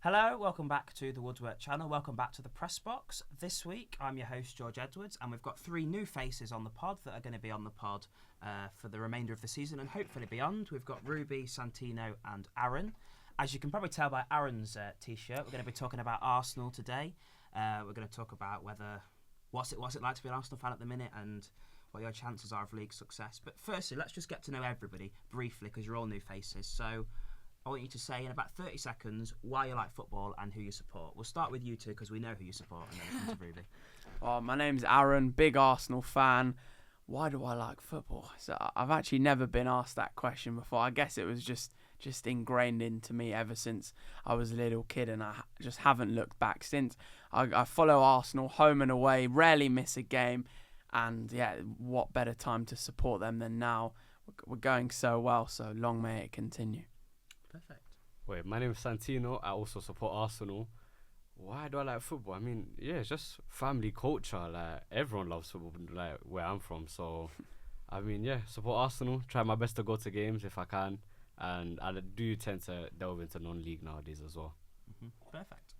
Hello, welcome back to the Woodwork channel. Welcome back to the Press Box. This week, I'm your host, George Edwards, and we've got 3 new faces on the pod that are going to be on the pod for the remainder of the season and hopefully beyond. We've got Ruby, Santino, and Aaron. As you can probably tell by Aaron's t-shirt, we're going to be talking about Arsenal today. We're going to talk about what's it like to be an Arsenal fan at the minute and what your chances are of league success. But firstly, let's just get to know everybody briefly because you're all new faces. So I want you to say in about 30 seconds why you like football and who you support. We'll start with you two because we know who you support, and then we'll come to Ruby. Oh, my name's Aaron, big Arsenal fan. Why do I like football? So I've actually never been asked that question before. I guess it was just ingrained into me ever since I was a little kid, and I just haven't looked back since. I follow Arsenal home and away, rarely miss a game, and yeah, what better time to support them than now? We're going so well, so long may it continue. Perfect. Wait, my name is Santino. I also support Arsenal. Why do I like football? I mean, yeah, it's just family culture. Like, everyone loves football, like where I'm from. So, I mean, yeah, support Arsenal. Try my best to go to games if I can. And I do tend to delve into non-league nowadays as well. Perfect.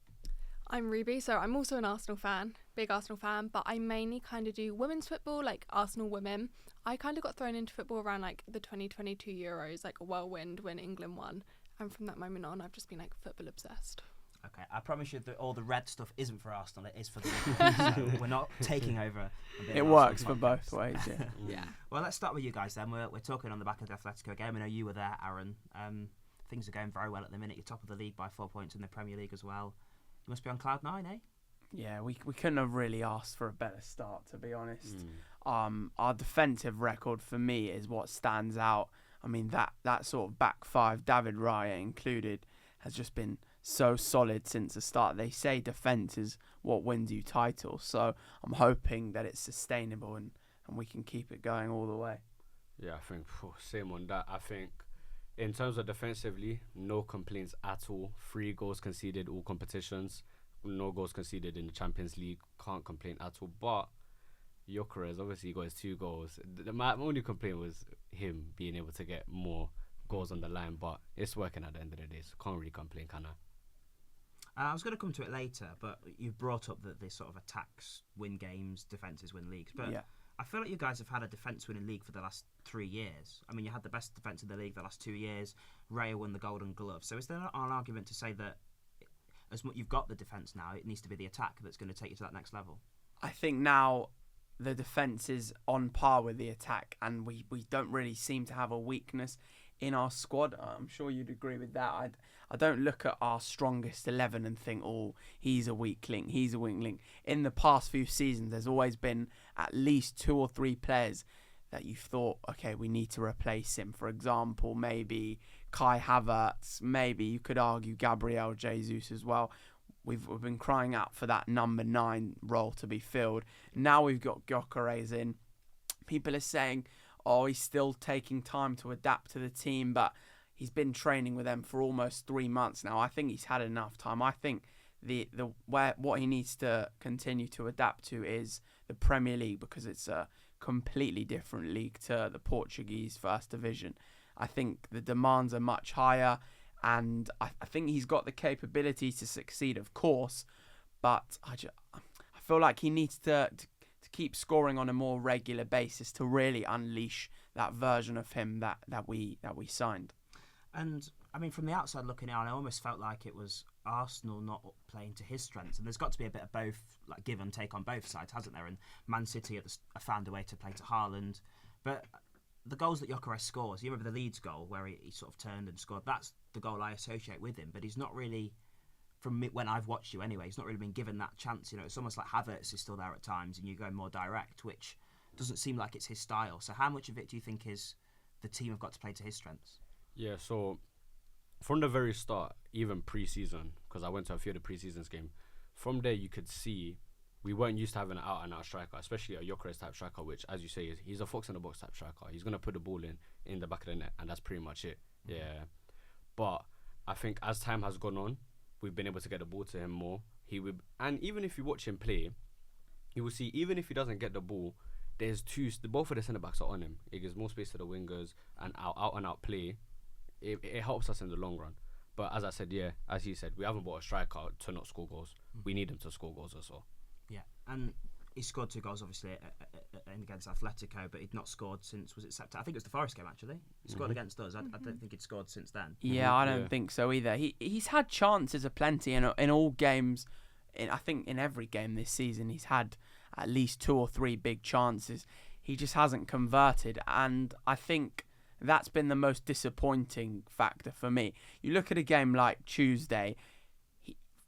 I'm Ruby, so I'm also an Arsenal fan, big Arsenal fan, but I mainly kind of do women's football, like Arsenal women. I kind of got thrown into football around like the 2022 Euros, like a whirlwind when England won. And from that moment on, I've just been like football obsessed. Okay, I promise you that all the red stuff isn't for Arsenal, it is for the Liverpool. So we're not taking over. It works for both ways, yeah. Yeah. Well, let's start with you guys then. We're talking on the back of the Atletico game. I know you were there, Aaron. Things are going very well at the minute. You're top of the league by 4 points in the Premier League as well. You must be on cloud 9, eh? Yeah, we couldn't have really asked for a better start, to be honest. Our defensive record for me is what stands out. I mean, that sort of back five, David Raya included, has just been so solid since the start. They say defence is what wins you titles, so I'm hoping that it's sustainable and we can keep it going all the way. Yeah, I think same on that. I think in terms of defensively, no complaints at all. 3 goals conceded all competitions. No goals conceded in the Champions League. Can't complain at all. But Gyökeres, obviously, he got his 2 goals. My only complaint was him being able to get more goals on the line, but it's working at the end of the day, so can't really complain, can I? I was going to come to it later, but you've brought up that this sort of attacks win games, defences win leagues. But yeah. I feel like you guys have had a defence winning league for the last 3 years. I mean, you had the best defence in the league the last 2 years. Raya won the Golden Glove. So is there an argument to say that as much you've got the defence now, it needs to be the attack that's going to take you to that next level? I think now the defence is on par with the attack, and we don't really seem to have a weakness in our squad. I'm sure you'd agree with that. I don't look at our strongest 11 and think, oh, he's a weak link, he's a weak link. In the past few seasons, there's always been at least 2 or 3 players that you've thought, okay, we need to replace him. For example, maybe Kai Havertz, maybe you could argue Gabriel Jesus as well. We've been crying out for that number 9 role to be filled. Now we've got Gyökeres in. People are saying, oh, he's still taking time to adapt to the team, but he's been training with them for almost 3 months now. I think he's had enough time. I think what he needs to continue to adapt to is the Premier League, because it's a completely different league to the Portuguese First Division. I think the demands are much higher, and I think he's got the capability to succeed, of course, but I feel like he needs to keep scoring on a more regular basis to really unleash that version of him that we signed. And I mean, from the outside looking in, I almost felt like it was Arsenal not playing to his strengths, and there's got to be a bit of both, like give and take on both sides, hasn't there? And Man City have found a way to play to Haaland, but the goals that Gyökeres scores, you remember the Leeds goal where he sort of turned and scored, that's the goal I associate with him, but he's not really, from me, when I've watched you anyway, he's not really been given that chance. You know, it's almost like Havertz is still there at times and you go more direct, which doesn't seem like it's his style. So how much of it do you think is the team have got to play to his strengths? Yeah, so from the very start, even pre-season, because I went to a few of the pre-season games, from there you could see we weren't used to having an out-and-out striker, especially a Gyökeres type striker, which, as you say, he's a fox-in-the-box type striker. He's going to put the ball in the back of the net, and that's pretty much it. Mm-hmm. Yeah. But I think as time has gone on, we've been able to get the ball to him more. And even if you watch him play, you will see, even if he doesn't get the ball, there's both of the centre-backs are on him. It gives more space to the wingers, and out-and-out play, it helps us in the long run. But as I said, as he said, we haven't bought a striker to not score goals. We need him to score goals as well. Yeah, and he scored 2 goals, obviously, against Atletico, but he'd not scored since, was it September? I think it was the Forest game, actually. He scored against us. I don't think he'd scored since then. Yeah, I don't think so either. He's had chances aplenty in all games. I think in every game this season, he's had at least 2 or 3 big chances. He just hasn't converted, and I think that's been the most disappointing factor for me. You look at a game like Tuesday,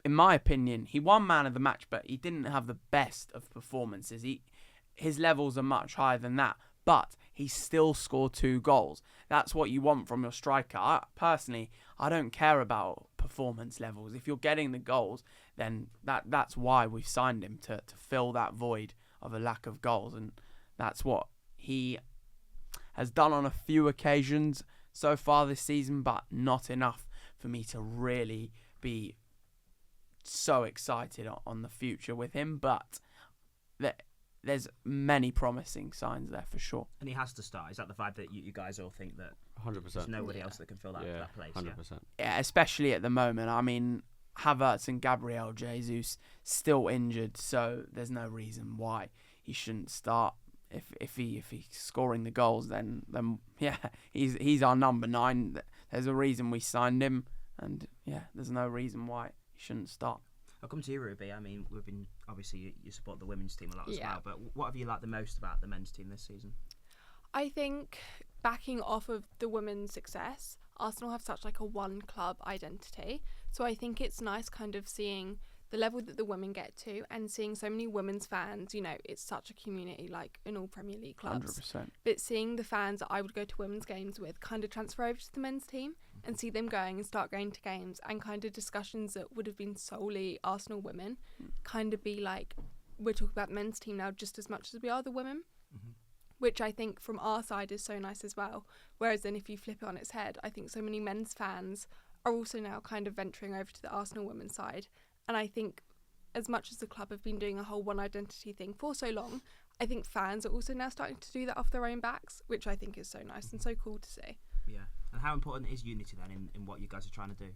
in my opinion, he won man of the match, but he didn't have the best of performances. His levels are much higher than that, but he still scored 2 goals. That's what you want from your striker. Personally, I don't care about performance levels. If you're getting the goals, then that's why we've signed him, to fill that void of a lack of goals, and that's what he has done on a few occasions so far this season, but not enough for me to really be so excited on the future with him. But there's many promising signs there for sure. And he has to start. Is that the vibe that you guys all think, that 100%. there's nobody else that can fill that place? 100%. Yeah, especially at the moment. I mean, Havertz and Gabriel Jesus still injured, so there's no reason why he shouldn't start. If he's scoring the goals, then yeah, he's our number 9. There's a reason we signed him, and yeah, there's no reason why he shouldn't start. I'll come to you, Ruby. I mean, we've been, obviously you support the women's team a lot as Yeah. well, but what have you liked the most about the men's team this season? I think backing off of the women's success, Arsenal have such like a one club identity. So I think it's nice kind of seeing the level that the women get to and seeing so many women's fans. You know, it's such a community like in all Premier League clubs. 100%. But seeing the fans that I would go to women's games with kind of transfer over to the men's team and see them going and start going to games, and kind of discussions that would have been solely Arsenal women kind of be like, we're talking about the men's team now just as much as we are the women. Which I think from our side is so nice as well. Whereas then if you flip it on its head, I think so many men's fans are also now kind of venturing over to the Arsenal women's side. And I think as much as the club have been doing a whole one identity thing for so long, I think fans are also now starting to do that off their own backs, which I think is so nice and so cool to see. Yeah. And how important is unity then in what you guys are trying to do?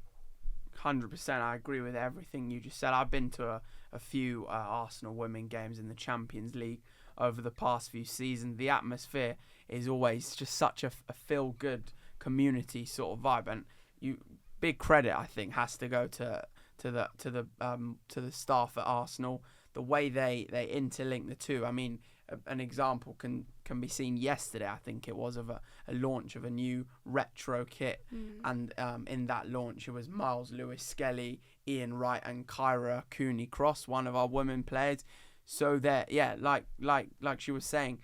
100%. I agree with everything you just said. I've been to a few Arsenal women games in the Champions League over the past few seasons. The atmosphere is always just such a feel-good community sort of vibe, and big credit I think has to go to the staff at Arsenal. The way they interlink the two. I mean, an example can be seen yesterday, I think it was, of a launch of a new retro kit, and in that launch it was Miles Lewis-Skelly, Ian Wright, and Kyra Cooney-Cross, one of our women players. So there, yeah, like she was saying,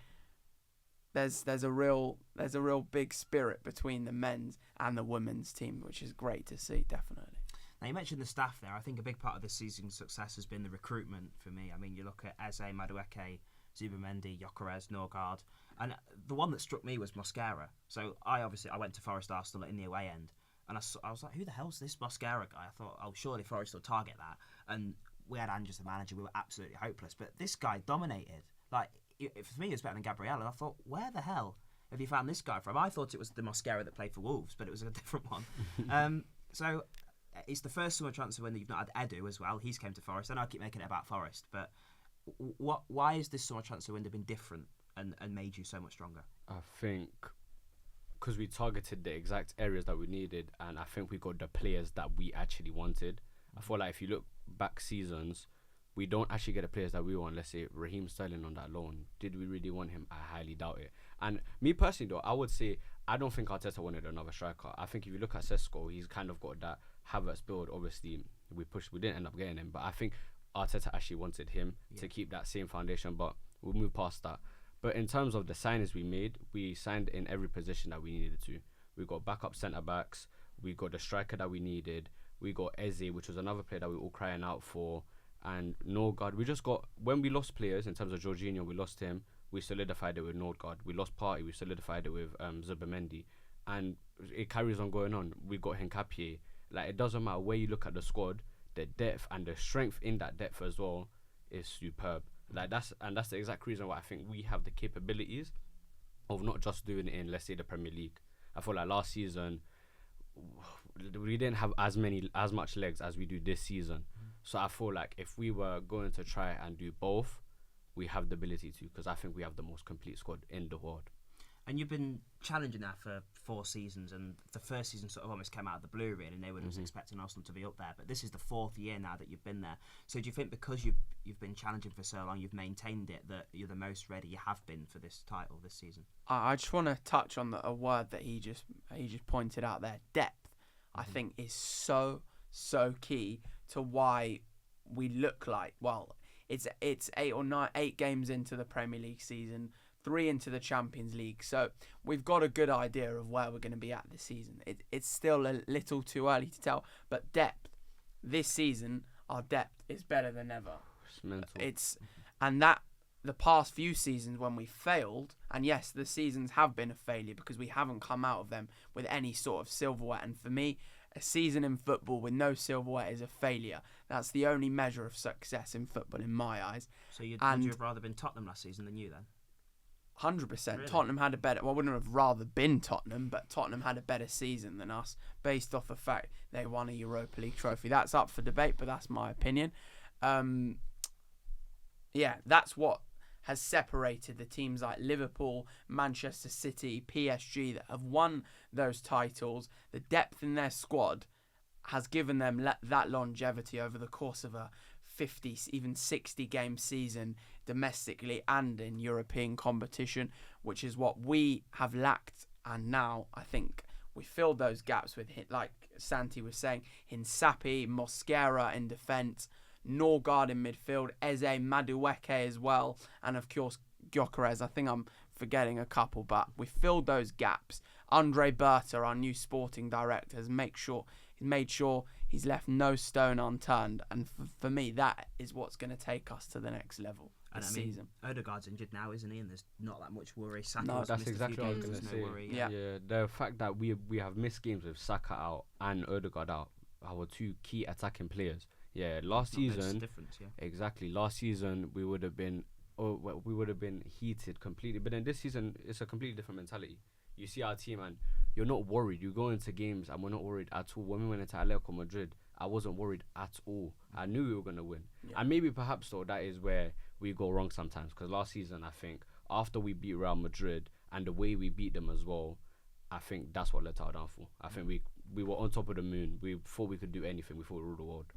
there's a real big spirit between the men's and the women's team, which is great to see, definitely. Now, you mentioned the staff there. I think a big part of this season's success has been the recruitment for me. I mean, you look at Eze, Madueke, Zubamendi, Gyökeres, Norgard, and the one that struck me was Mosquera. So I went to Forest Arsenal in the away end, and I was like, who the hell's this Mosquera guy? I thought, oh, surely Forest will target that. And we had Andrews the manager. We were absolutely hopeless. But this guy dominated. Like, for me, it was better than Gabriel. And I thought, where the hell have you found this guy from? I thought it was the Mosquera that played for Wolves, but it was a different one. So it's the first summer transfer window you've not had Edu as well. He's came to Forest. I know I keep making it about Forest, but why has this summer transfer window been different and made you so much stronger? I think because we targeted the exact areas that we needed, and I think we got the players that we actually wanted. I feel like if you look back seasons, we don't actually get the players that we want. Let's say Raheem Sterling on that loan. Did we really want him? I highly doubt it. And me personally, though, I would say I don't think Arteta wanted another striker. I think if you look at Sesko, he's kind of got that Havertz build. Obviously, we didn't end up getting him, but I think Arteta actually wanted him to keep that same foundation, but we'll move past that. But in terms of the signings we made, we signed in every position that we needed to. We got backup centre-backs, we got the striker that we needed, we got Eze, which was another player that we were all crying out for, and Norgard. We just got, when we lost players, in terms of Jorginho, we lost him, we solidified it with Norgard. We lost Partey, we solidified it with Zubamendi. And it carries on going on. We got Hincapié. Like, it doesn't matter where you look at the squad, the depth and the strength in that depth as well is superb. Like, that's the exact reason why I think we have the capabilities of not just doing it in, let's say, the Premier League. I feel like last season we didn't have as much legs as we do this season. So I feel like if we were going to try and do both, we have the ability to, because I think we have the most complete squad in the world. And you've been challenging that for 4 seasons, and the first season sort of almost came out of the blue, really, and everyone was expecting Arsenal to be up there. But this is the 4th year now that you've been there. So do you think because you've been challenging for so long, you've maintained it, that you're the most ready you have been for this title this season? I just want to touch on a word that he just pointed out there. Depth, I think, is so key to why we look like, well, it's 8 games into the Premier League season, 3 into the Champions League, so we've got a good idea of where we're going to be at this season. It's still a little too early to tell, but depth, this season, our depth is better than ever. It's mental. And that the past few seasons when we failed, and yes, the seasons have been a failure because we haven't come out of them with any sort of silverware. And for me, a season in football with no silverware is a failure. That's the only measure of success in football in my eyes. So would you have rather been Tottenham last season than you then? 100%. Really? Tottenham had a better... Well, I wouldn't have rather been Tottenham, but Tottenham had a better season than us based off the fact they won a Europa League trophy. That's up for debate, but that's my opinion. Yeah, that's what has separated the teams like Liverpool, Manchester City, PSG that have won those titles. The depth in their squad has given them that longevity over the course of a 50, even 60 game season domestically and in European competition, which is what we have lacked. And now I think we filled those gaps with, like Santi was saying, Hinsapi, Mosquera in defence, Norgard in midfield, Eze, Madueke as well, and of course Gyökeres. I think I'm forgetting a couple, but we filled those gaps. Andre Berta, our new sporting director, has made sure he's left no stone unturned, and for me, that is what's going to take us to the next level this season. Odegaard's injured now, isn't he? And there's not that much worry. No, that's exactly what I was going to say. Yeah, the fact that we have missed games with Saka out and Odegaard out, our 2 key attacking players. Yeah, last season, exactly. Last season we would have been heated completely, but then this season it's a completely different mentality. You see our team and you're not worried. You go into games and we're not worried at all. When we went into Atletico Madrid, I wasn't worried at all. I knew we were going to win. Yeah. And maybe perhaps though that is where we go wrong sometimes, because last season I think after we beat Real Madrid and the way we beat them as well, I think that's what led to our downfall. I think we were on top of the moon. We thought we could do anything. We thought we ruled the world.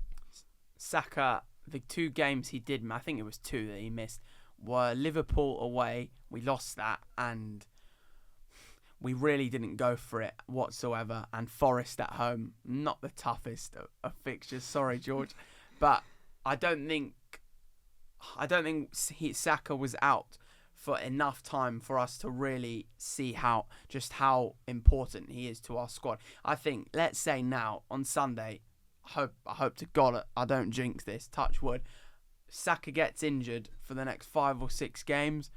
Saka, the 2 games he did, I think it was 2 that he missed, were Liverpool away. We lost that, and we really didn't go for it whatsoever. And Forest at home, not the toughest of fixtures. Sorry, George, but I don't think Saka was out for enough time for us to really see how important he is to our squad. I think, let's say now on Sunday, I hope to God I don't jinx this, touch wood, Saka gets injured for the next 5 or 6 games,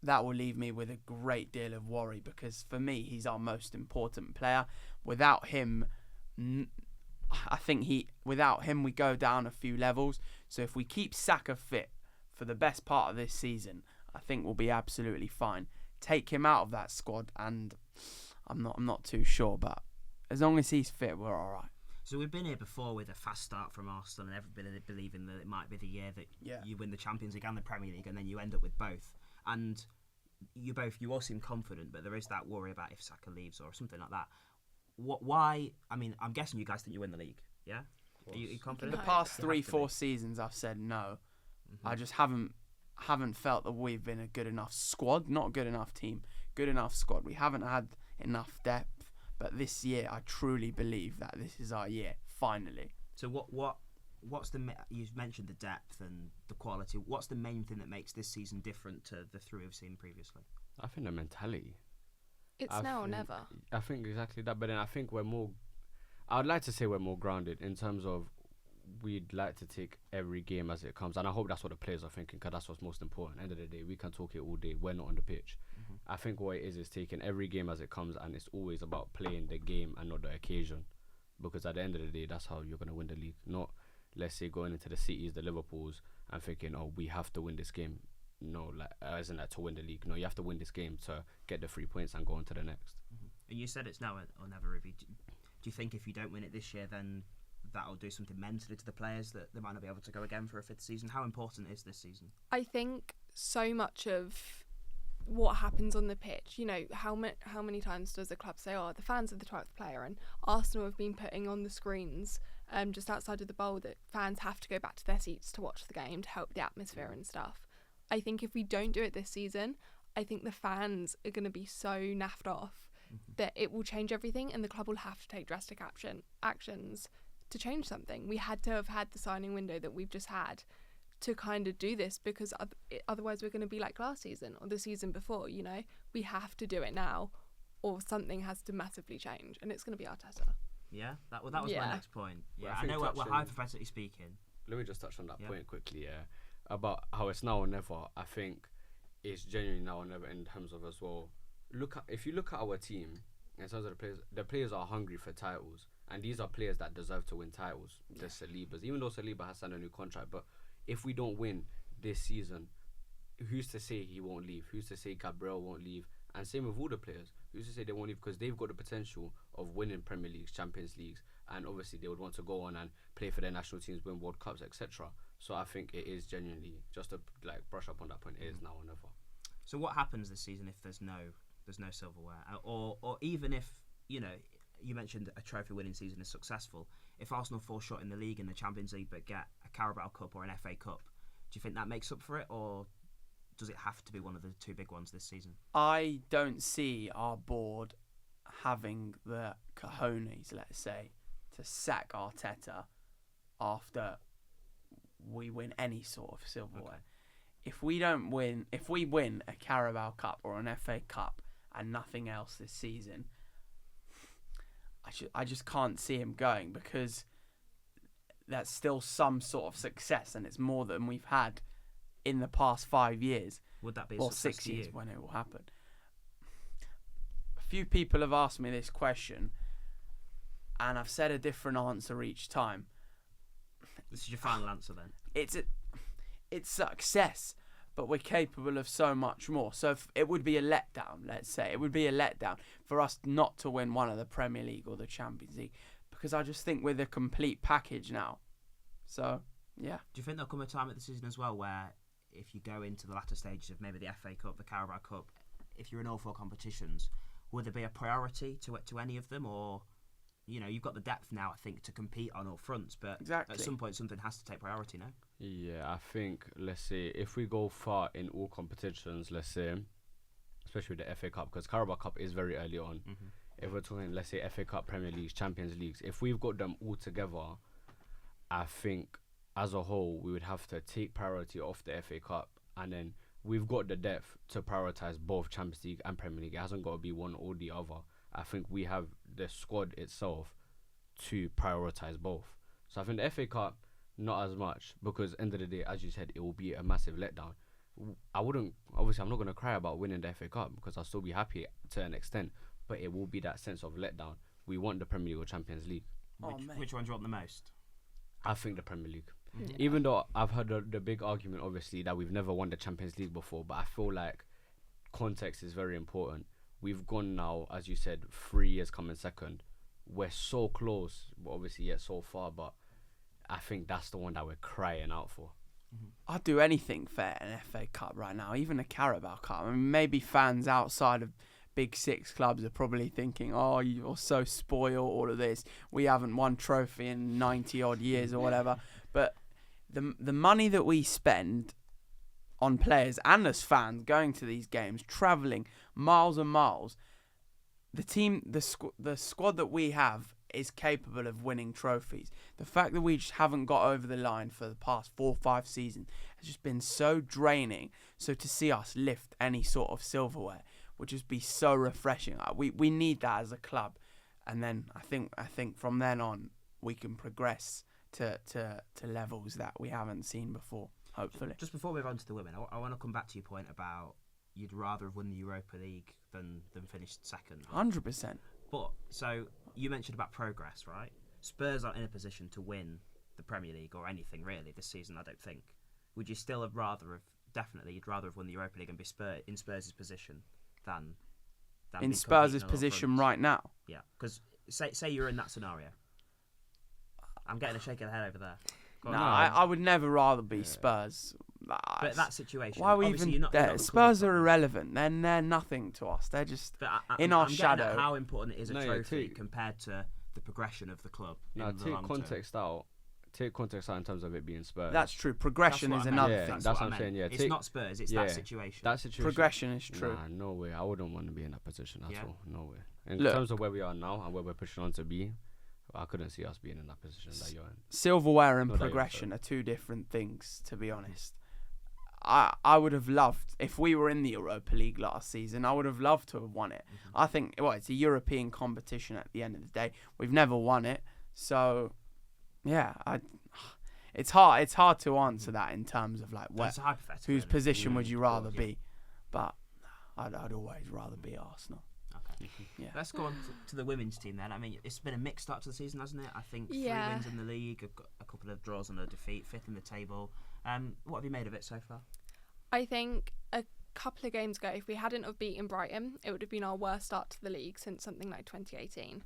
that will leave me with a great deal of worry, because for me he's our most important player. Without him, without him we go down a few levels. So if we keep Saka fit for the best part of this season, I think we'll be absolutely fine. Take him out of that squad and I'm not too sure, but as long as he's fit, we're all right. So we've been here before with a fast start from Arsenal and everybody believing that it might be the year that you win the Champions League and the Premier League, and then you end up with both. And you all seem confident, but there is that worry about if Saka leaves or something like that. Why? I mean, I'm guessing you guys think you win the league, yeah? Are you confident? The past 3-4 seasons, I've said no. Mm-hmm. I just haven't felt that we've been a good enough squad, not a good enough team, good enough squad. We haven't had enough depth. But this year, I truly believe that this is our year, finally. So what's you've mentioned the depth and the quality. What's the main thing that makes this season different to the 3 we've seen previously? I think the mentality. It's now or never. I think exactly that, but then I think I would like to say we're more grounded in terms of we'd like to take every game as it comes, and I hope that's what the players are thinking, because that's what's most important. End of the day, we can talk it all day, we're not on the pitch. I think what it is taking every game as it comes, and it's always about playing the game and not the occasion, because at the end of the day, that's how you're going to win the league. Not, let's say, going into the Cities, the Liverpools, and thinking, oh, we have to win this game. No, isn't that to win the league? No, you have to win this game to get the 3 points and go on to the next. And you said it's now or never, Ruby. Do you think if you don't win it this year, then that'll do something mentally to the players that they might not be able to go again for a fifth season? How important is this season? I think so much of what happens on the pitch, you know, how many times does a club say, oh, the fans are the 12th player, and Arsenal have been putting on the screens just outside of the bowl that fans have to go back to their seats to watch the game to help the atmosphere and stuff. I think if we don't do it this season, I think the fans are going to be so naffed off that it will change everything, and the club will have to take drastic actions to change something. We had to have had the signing window that we've just had to kind of do this, because otherwise we're going to be like last season or the season before, you know. We have to do it now or something has to massively change, and it's going to be Arteta. Yeah, that was my next point. Yeah, I know we're hypothetically speaking. Let me just touch on that point quickly, about how it's now or never. I think it's genuinely now or never in terms of as well. If you look at our team in terms of the players are hungry for titles, and these are players that deserve to win titles. The Salibas, even though Saliba has signed a new contract, but if we don't win this season, who's to say he won't leave? Who's to say Gabriel won't leave? And same with all the players. Who's to say they won't leave? Because they've got the potential of winning Premier Leagues, Champions Leagues, and obviously they would want to go on and play for their national teams, win World Cups, etc. So I think it is genuinely, just to brush up on that point, it is now or never. So what happens this season if there's no silverware, or even if, you know, you mentioned a trophy winning season is successful. If Arsenal fall short in the league and the Champions League but get a Carabao Cup or an FA Cup, do you think that makes up for it, or does it have to be one of the two big ones this season? I don't see our board having the cojones, let's say, to sack Arteta after we win any sort of silverware. Okay. If we win a Carabao Cup or an FA Cup and nothing else this season, I just can't see him going, because that's still some sort of success, and it's more than we've had in the past 5 years. Would that be or 6 years when it will happen? A few people have asked me this question, and I've said a different answer each time. This is your final answer then? It's success, but we're capable of so much more. So it would be a letdown, let's say. It would be a letdown for us not to win one of the Premier League or the Champions League, because I just think we're the complete package now. So, yeah. Do you think there'll come a time at the season as well where if you go into the latter stages of maybe the FA Cup, the Carabao Cup, if you're in all four competitions, would there be a priority to any of them? Or, you know, you've got the depth now, I think, to compete on all fronts, but exactly. At some point something has to take priority, no? Yeah, I think, let's say, if we go far in all competitions, let's say, especially with the FA Cup, because Carabao Cup is very early on. Mm-hmm. If we're talking, let's say, FA Cup, Premier Leagues, Champions Leagues, if we've got them all together, I think as a whole we would have to take priority off the FA Cup, and then we've got the depth to prioritise both Champions League and Premier League. It hasn't got to be one or the other. I think we have the squad itself to prioritise both. So I think the FA Cup, not as much, because end of the day, as you said, it will be a massive letdown. I'm not going to cry about winning the FA Cup, because I'll still be happy to an extent, but it will be that sense of letdown. We want the Premier League or Champions League. Which one do you want the most? I think the Premier League. Yeah. Even though I've heard the big argument, obviously, that we've never won the Champions League before, but I feel like context is very important. We've gone now, as you said, 3 years coming second. We're so close, but obviously yet so far, but I think that's the one that we're crying out for. Mm-hmm. I'd do anything for an FA Cup right now, even a Carabao Cup. I mean, maybe fans outside of Big Six clubs are probably thinking, oh, you're so spoiled, all of this. We haven't won trophy in 90 odd years or whatever. But the money that we spend on players and as fans going to these games, travelling miles and miles, the squad that we have is capable of winning trophies. The fact that we just haven't got over the line for the past 4 or 5 seasons has just been so draining. So to see us lift any sort of silverware would just be so refreshing. We need that as a club, and then I think from then on we can progress to levels that we haven't seen before. Hopefully. Just before we move on to the women, I want to come back to your point about you'd rather have won the Europa League than finished second. 100%. But so you mentioned about progress, right? Spurs aren't in a position to win the Premier League or anything really this season, I don't think. Would you still you'd rather have won the Europa League and be in Spurs' position than in Spurs' competing position right now? Yeah, because say you're in that scenario. I'm getting a shake of the head over there. No, I would never rather be Spurs. But that situation, why are we obviously even you're there? not the Spurs club. are irrelevant. They're nothing to us. They're just in our I'm getting shadow. at how important it is a trophy take- compared to the progression of the club. No, in the take long context out. Take context out in terms of it being Spurs. That's true. Progression That's is what I meant. another Yeah, thing. that's what what I'm saying, yeah, It's take- not Spurs. It's yeah, that situation. that situation. Progression is true. Nah, no way. I wouldn't want to be in that position at Yeah. all. No way. In Look. terms of where we are now and where we're pushing on to be, I couldn't see us being in that position that you're in. Silverware and Not that you're progression sorry. are two different things, to be honest. I would have loved, if we were in the Europa League last season, I would have loved to have won it. I think, it's a European competition at the end of the day. We've never won it. So, yeah, it's hard to answer that in terms of like It's a hypothetical. whose really. position would you rather Yeah. be. But I'd always rather be Arsenal. Okay. Yeah. Let's go on to the women's team then. I mean, it's been a mixed start to the season, hasn't it? I think 3 Yeah. wins in the league, a couple of draws and a defeat, 5th in the table. What have you made of it so far? I think a couple of games ago, if we hadn't have beaten Brighton, it would have been our worst start to the league since something like 2018,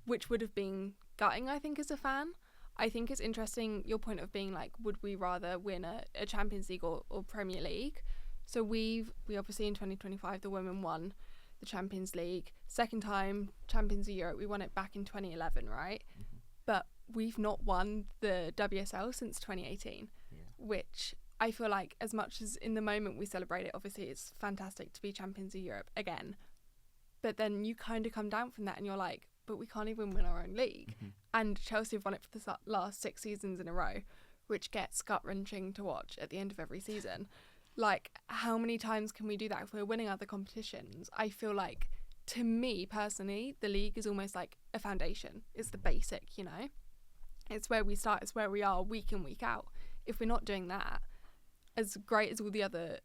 which would have been gutting, I think, as a fan. I think it's interesting, your point of being like, would we rather win a Champions League or Premier League? So we obviously in 2025, the women won the Champions League. Second time, Champions of Europe, we won it back in 2011, right? But we've not won the WSL since 2018, which I feel like as much as in the moment we celebrate it, obviously it's fantastic to be Champions of Europe again. But then you kind of come down from that and you're like, but we can't even win our own league. And Chelsea have won it for the last 6 seasons in a row, which gets gut-wrenching to watch at the end of every season. Like, how many times can we do that if we're winning other competitions? I feel like, to me personally, the league is almost like a foundation. It's the basic, you know? It's where we start, it's where we are week in, week out. If we're not doing that, as great as all the other,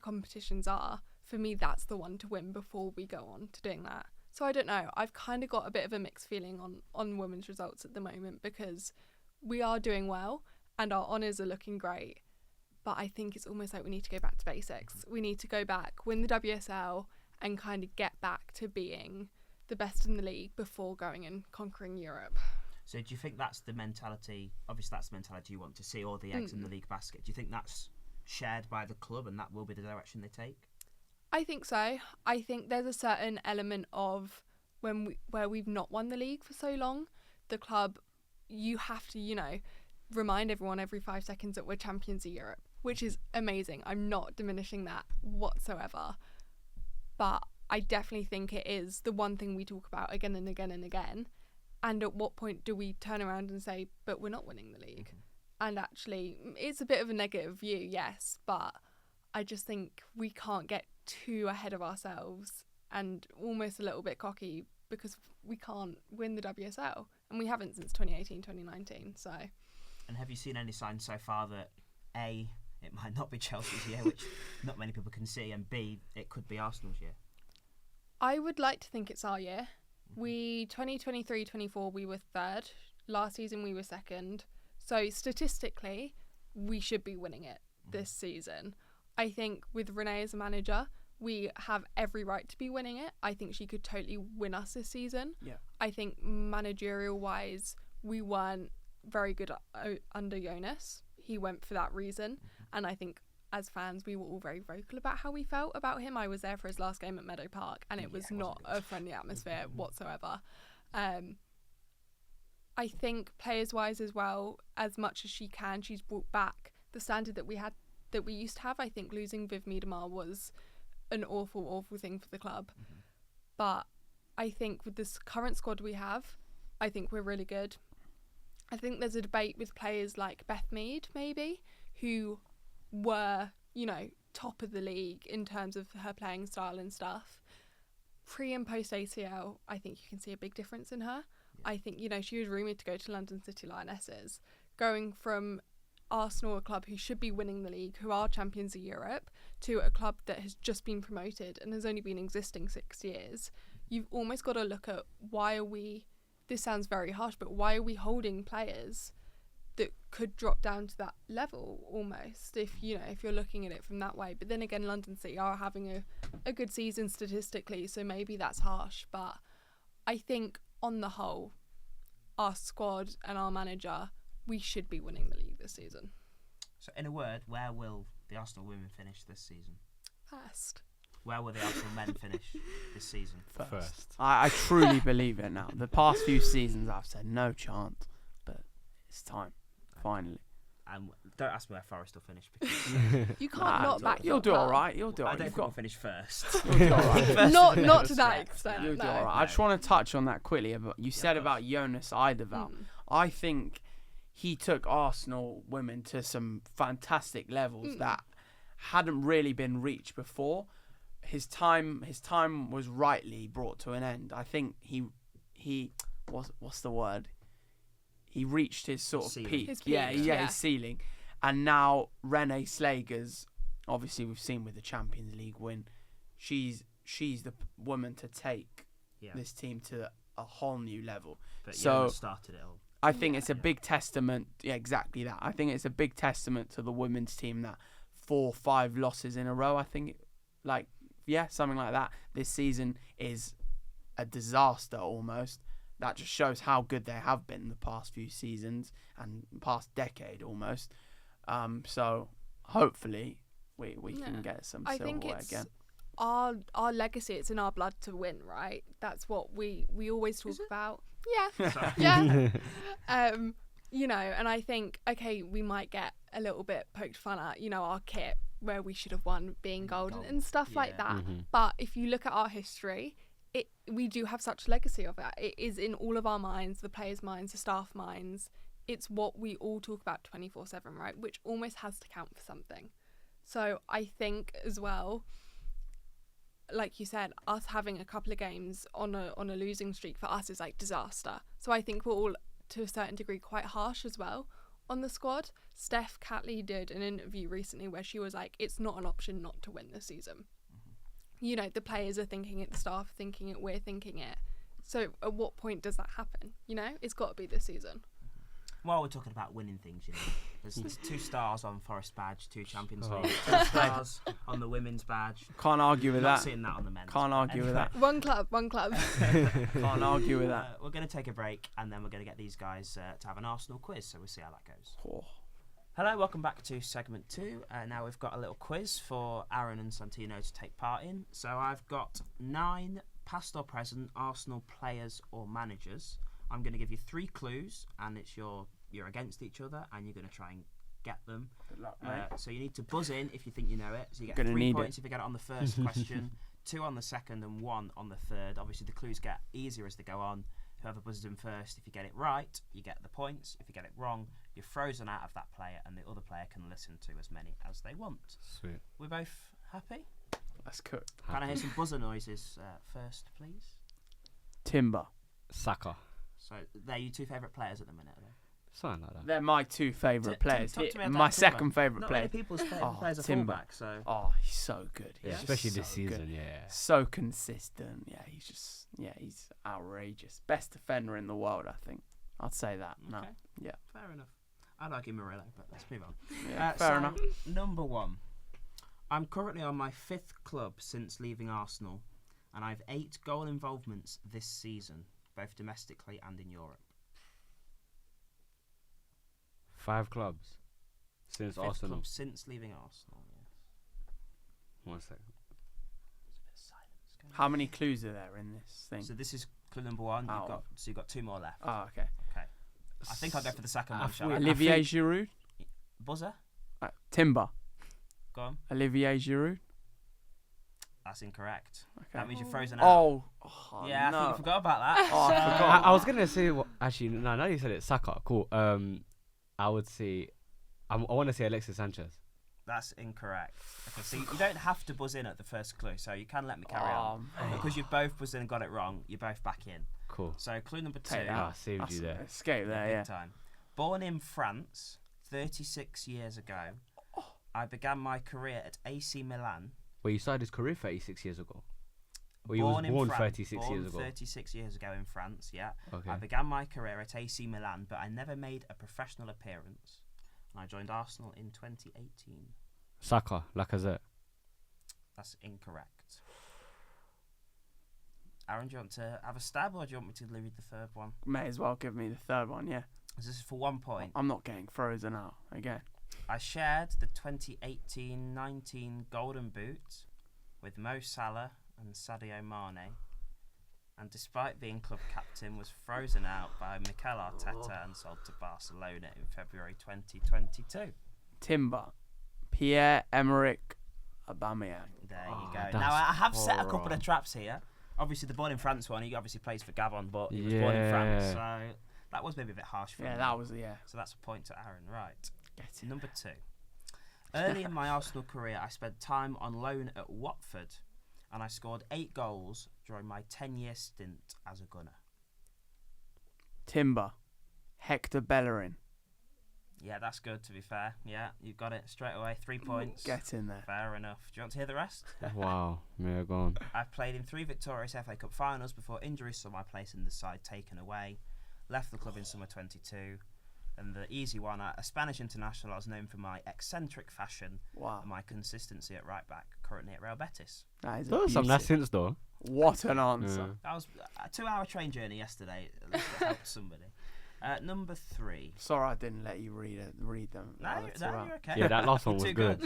competitions are, for me, that's the one to win before we go on to doing that. So I don't know. I've kind of got a bit of a mixed feeling on women's results at the moment because we are doing well and our honours are looking great. But I think it's almost like we need to go back to basics. We need to go back, win the WSL and kind of get back to being the best in the league before going and conquering Europe. So do you think that's the mentality? Obviously, that's the mentality you want to see, all the eggs in the league basket. Do you think that's shared by the club and that will be the direction they take? I think so. I think there's a certain element of where we've not won the league for so long, the club, you have to, remind everyone every 5 seconds that we're champions of Europe, which is amazing. I'm not diminishing that whatsoever. But I definitely think it is the one thing we talk about again and again and again. And at what point do we turn around and say, but we're not winning the league? And actually, it's a bit of a negative view, yes, but I just think we can't get too ahead of ourselves and almost a little bit cocky because we can't win the WSL. And we haven't since 2018, 2019, so... And have you seen any signs so far that A, it might not be Chelsea's year, which not many people can see, and B, it could be Arsenal's year? I would like to think it's our year. 2023-24, we were third. Last season, we were second. So statistically, we should be winning it this season. I think with Renee as a manager, we have every right to be winning it. I think she could totally win us this season. Yeah. I think managerial-wise, we weren't very good under Jonas. He went for that reason. And I think as fans, we were all very vocal about how we felt about him. I was there for his last game at Meadow Park, and it was not a friendly atmosphere whatsoever. I think players-wise as well, as much as she can, she's brought back the standard that we used to have. I think losing Viv Miedemar was an awful, awful thing for the club. But I think with this current squad we have, I think we're really good. I think there's a debate with players like Beth Mead, maybe, who were, top of the league in terms of her playing style and stuff. Pre and post ACL, I think you can see a big difference in her. I think, she was rumoured to go to London City Lionesses. Going from Arsenal, a club who should be winning the league, who are champions of Europe, to a club that has just been promoted and has only been existing 6 years, you've almost got to look at why are we, this sounds very harsh, but why are we holding players that could drop down to that level almost, if you're looking at it from that way. But then again, London City are having a good season statistically, so maybe that's harsh. But I think on the whole, our squad and our manager, we should be winning the league this season. So, in a word, where will the Arsenal women finish this season? First. Where will the Arsenal men finish this season? First. I truly believe it now. The past few seasons I've said no chance, but it's time, finally. And don't ask me where Forest will finish because You can't not back You'll do all right. You'll do all I right. don't You've think we'll got finish first. you'll do all right. First not is a not bit to of a that stretch. extent. You'll do No. all right. I just want to touch on that quickly. About you said of about Jonas Eiderveld. I think he took Arsenal women to some fantastic levels that hadn't really been reached before. His time was rightly brought to an end. I think he what's the word? He reached his sort of Ceiling. peak. His peak, Yeah, yeah. his ceiling. And now Renee Slager's, obviously we've seen with the Champions League win, she's the woman to take this team to a whole new level. But So- Jonas started it all. I think it's a big testament. Yeah, exactly that. I think it's a big testament to the women's team that 4-5 losses in a row. I think, something like that. This season is a disaster almost. That just shows how good they have been the past few seasons and past decade almost. So hopefully we can get some I think silverware it's again. our legacy. It's in our blood to win, right? That's what we always talk about. Yeah, Sorry. yeah. And I think we might get a little bit poked fun at, our kit where we should have won being golden and stuff like that. But if you look at our history, we do have such a legacy of it. It is in all of our minds, the players' minds, the staff minds. It's what we all talk about 24/7, right? Which almost has to count for something. So I think as well, like you said, us having a couple of games on a losing streak for us is like disaster. So I think we're all to a certain degree quite harsh as well on the squad. Steph Catley did an interview recently where she was like, it's not an option not to win this season. The players are thinking it, the staff are thinking it, we're thinking it. So at what point does that happen? It's got to be this season. While we're talking about winning things, there's 2 stars on Forest badge, 2 Champions League, 2 stars on the women's badge. Can't argue with Not that. seeing that on the men's. Can't argue with that. One club. Can't argue with that. We're going to take a break and then we're going to get these guys to have an Arsenal quiz, so we'll see how that goes. Oh. Hello, welcome back to segment 2. Now we've got a little quiz for Aaron and Santino to take part in. So I've got 9 past or present Arsenal players or managers. I'm going to give you 3 clues, and it's you're against each other, and you're going to try and get them. Good luck, mate. So you need to buzz in if you think you know it. So you get Gonna 3 need points if you get it on the first question, 2 on the second, and 1 on the third. Obviously, the clues get easier as they go on. Whoever buzzes in first, if you get it right, you get the points. If you get it wrong, you're frozen out of that player, and the other player can listen to as many as they want. Sweet. We're both happy? That's cooked. Can I hear some buzzer noises first, please? Timber. Saka. So they're your 2 favourite players at the minute, are they? Something like that. They're my 2 favourite players. Talk to me about My Timber. second favourite Not player. many people's favourite players are Timber. fullback, so... Oh, he's so good. Yeah. He's Especially so this season, good. yeah. So consistent. Yeah, he's outrageous. Best defender in the world, I think. I'd say that. No. Okay. Yeah. Fair enough. I'd argue Murillo, but let's move on. Yeah, fair enough. Number 1. I'm currently on my 5th club since leaving Arsenal, and I've 8 goal involvements this season, both domestically and in Europe. 5 clubs since 5th Arsenal. club since leaving Arsenal, yes. 1 second. There's a bit of silence going on. How many clues are there in this thing? So this is clue number 1. Oh. You've got 2 more left. Oh, okay. Okay. I think I'll go for the second one, I shall I? Olivier Giroud. Buzzer? Timber. Go on. Olivier Giroud. That's incorrect. Okay. That means you're frozen out. Oh, yeah, no. I think you forgot about that. Oh, I So- forgot. I was gonna say actually no. Now you said it, Saka. Cool. I would say I want to say Alexis Sanchez. That's incorrect. Okay, so you don't have to buzz in at the first clue, so you can let me carry on. man. Because you've both buzzed in and got it wrong, you're both back in. Cool. So clue number 2. Take that. Ah, saved That's you there. Escape there, big yeah. time. Born in France 36 years ago, I began my career at AC Milan. Well, you started his career 36 years ago. Well, he was in born France, 36 years ago. 36 years ago in France, yeah. Okay. I began my career at AC Milan, but I never made a professional appearance. And I joined Arsenal in 2018. Saka, Lacazette. That's incorrect. Aaron, do you want to have a stab or do you want me to read the third one? May as well give me the third one, yeah. This is for 1 point. I'm not getting frozen out again. I shared the 2018-19 Golden Boot with Mo Salah and Sadio Mane, and despite being club captain, was frozen out by Mikel Arteta and sold to Barcelona in February 2022. Timber. Pierre-Emerick Aubameyang. There you go. that's Now, I have set a couple horror. of traps here. Obviously, the born in France one, he obviously plays for Gabon, but he was born in France, so that was maybe a bit harsh for him. Yeah, that was, yeah. So that's a point to Aaron, right. Get it. Number 2. Early in my Arsenal career, I spent time on loan at Watford, and I scored 8 goals during my 10-year stint as a gunner. Timber. Hector Bellerin. Yeah, that's good, to be fair. Yeah, you got it straight away. 3 points. Get in there. Fair enough. Do you want to hear the rest? Wow, yeah, go on. I've played in 3 victorious FA Cup finals before injuries saw my place in the side taken away. Left the club in summer 22. And the easy one, a Spanish international. I was known for my eccentric fashion Wow. and my consistency at right back, currently at Real Betis. That is Those are some nice abusive. hints, though. What an answer. Yeah. That was a 2-hour train journey yesterday. At least it helped somebody. Number 3. Sorry I didn't let you read them. No, you're okay. Yeah, that last one was Too good.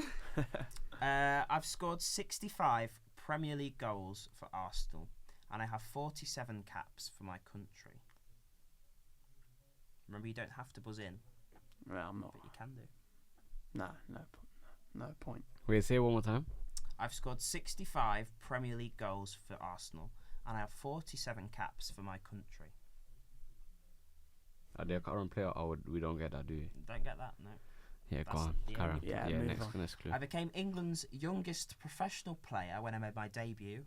I've scored 65 Premier League goals for Arsenal, and I have 47 caps for my country. Remember, you don't have to buzz in, Well, I'm not. but you can do. No point. Wait, say it one more time. I've scored 65 Premier League goals for Arsenal, and I have 47 caps for my country. Are they a current player? Or we don't get that, do we? Don't get that? No. Yeah, That's go on. the Carry on. only- Yeah, Yeah, move next on. clue. I became England's youngest professional player when I made my debut